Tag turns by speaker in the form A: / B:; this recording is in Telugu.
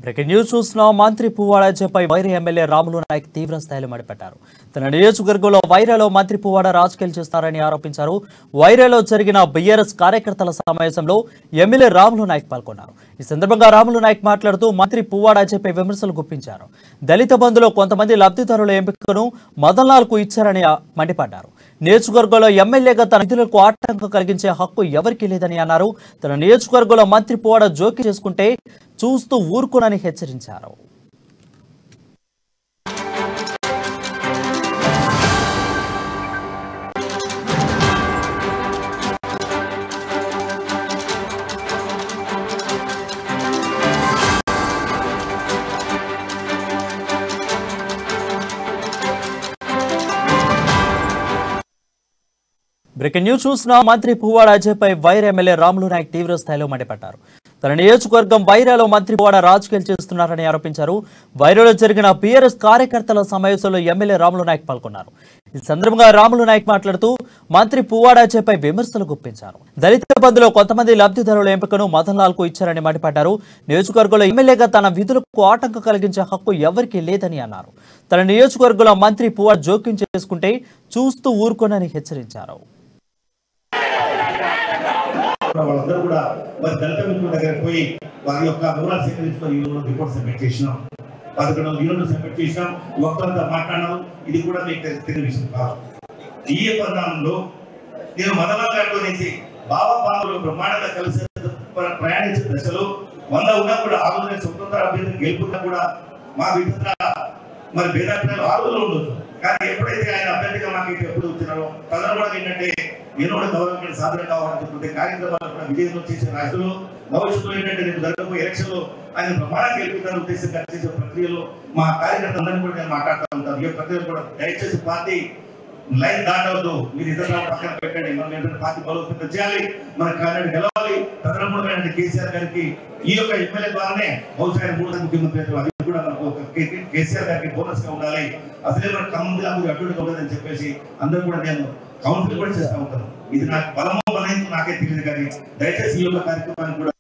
A: బ్రేకింగ్ న్యూస్ చూసిన మంత్రి పువ్వాడపై వైరా ఎమ్మెల్యే రాములు నాయక్ తీవ్ర స్థాయిలో మండిపడ్డారు. తన నియోజకవర్గంలో వైరాలో మంత్రి పువ్వాడ రాజకీయాలు చేస్తారని ఆరోపించారు. వైరాలో జరిగిన బీఆర్ఎస్ కార్యకర్తల సమావేశంలో ఎమ్మెల్యే రాములు నాయక్ పాల్గొన్నారు. ఈ సందర్భంగా రాములు నాయక్ మాట్లాడుతూ మంత్రి పువ్వాడపై విమర్శలు గుప్పించారు. దళిత బంధులో కొంతమంది లబ్ధిదారుల ఎంపికను మదన్ లాల్ కు ఇచ్చారని మండిపడ్డారు. నియోజకవర్గంలో ఎమ్మెల్యేగా తన నిధులకు ఆటంకం కలిగించే హక్కు ఎవరికీ లేదని అన్నారు. తన నియోజకవర్గంలో మంత్రి పువ్వాడ జోక్యం చేసుకుంటే చూస్తూ ఊరుకోనని హెచ్చరించారు. బ్రేకింగ్ న్యూస్ చూసిన మంత్రి పువ్వాడపై వైరా ఎమ్మెల్యే రాములు నాయక్ తీవ్ర స్థాయిలో మండిపడ్డారు. తన నియోజకవర్గం వైరాలో మంత్రి పువ్వాడ రాజకీయాలు చేస్తున్నారని ఆరోపించారు. వైరాలో జరిగిన బీఆర్ఎస్ కార్యకర్తల సమావేశంలో ఎమ్మెల్యే రాములు నాయక్ పాల్గొన్నారు. ఈ సందర్భంగా రాములు నాయక్ మాట్లాడుతూ మంత్రి పువ్వాడపై విమర్శలు గుప్పించారు. దళిత బంధులో కొంతమంది లబ్ధిదారుల ఎంపికను మదన్ లాల్ కు ఇచ్చారని మండిపడ్డారు. నియోజకవర్గంలో ఎమ్మెల్యేగా తన విధులకు ఆటంకం కలిగించే హక్కు ఎవరికీ లేదని అన్నారు. తన నియోజకవర్గంలో మంత్రి పువ్వాడ జోక్యం చేసుకుంటే చూస్తూ ఊరుకోనని హెచ్చరించారు.
B: వాళ్ళందరూ కూడా మరి దళిత మిత్రుల దగ్గరకు పోయి వారి యొక్క వివరాలు సేకరించుకొని యూనియన్ రిపోర్ట్ సబ్మిట్ చేసినాం. 11 యూనియన్ సబ్మిట్ చేసినాం. వక్తలతో మాట్లాడినాం. ఇది కూడా మీకు తెలిసిన విషయం కాదు. ఈ పరిణామంలో నేను మదన్ గారితో నుంచి బాబా పాములు బ్రహ్మాండంగా కలిసి ప్రయాణించిన దశలో 100 ఉన్నా కూడా ఆ రోజు స్వతంత్ర అభ్యర్థిని గెలుపున్నా కూడా మా విధంగా మరి భేదాభిప్రాయాలు ఆ రోజులో ఉండొచ్చు. కానీ ఎప్పుడైతే ఆయన అభ్యర్థిగా మాకు ఎప్పుడు వచ్చినారో తదన కూడా ఏంటంటే నేను కూడా గవర్నమెంట్ సాధన కావాలని చెప్పుకుంటే కార్యక్రమాలు కూడా విజయం చేసే రాజులు భవిష్యత్తులో ఏంటంటే నేను జరగబోయే ఎలక్షన్ లో ఆయన ప్రమాణం గెలుపుతాను ఉద్దేశంగా చేసే ప్రక్రియలో మా కార్యకర్తలందరినీ కూడా నేను మాట్లాడుతూ ఉంటాను. ఏ ప్రక్రియ కూడా దయచేసి పార్టీ లైన్ దాటవద్దు. మీరు ఇతర పక్కన పెట్టండి. మనం ఏంటంటే పార్టీ బలోపేతం చేయాలి. మన కార్యాలయం గెలవాలి. తదనంతరం కేసీఆర్ గారికి ఈ యొక్క ఎమ్మెల్యే ద్వారానే బహుశా ముఖ్యమంత్రి అది కూడా మనకు కేసీఆర్ గారికి బోనస్ గా ఉండాలి. అసలే మన కమ్మంది అడ్డుగా ఉండదని చెప్పేసి అందరూ కూడా నేను కౌన్సిల్ కూడా చేస్తూ ఉంటాను. ఇది నాకు బలమో బలైందో నాకే తెలియదు. కానీ దయచేసి ఈ యొక్క కార్యక్రమాన్ని కూడా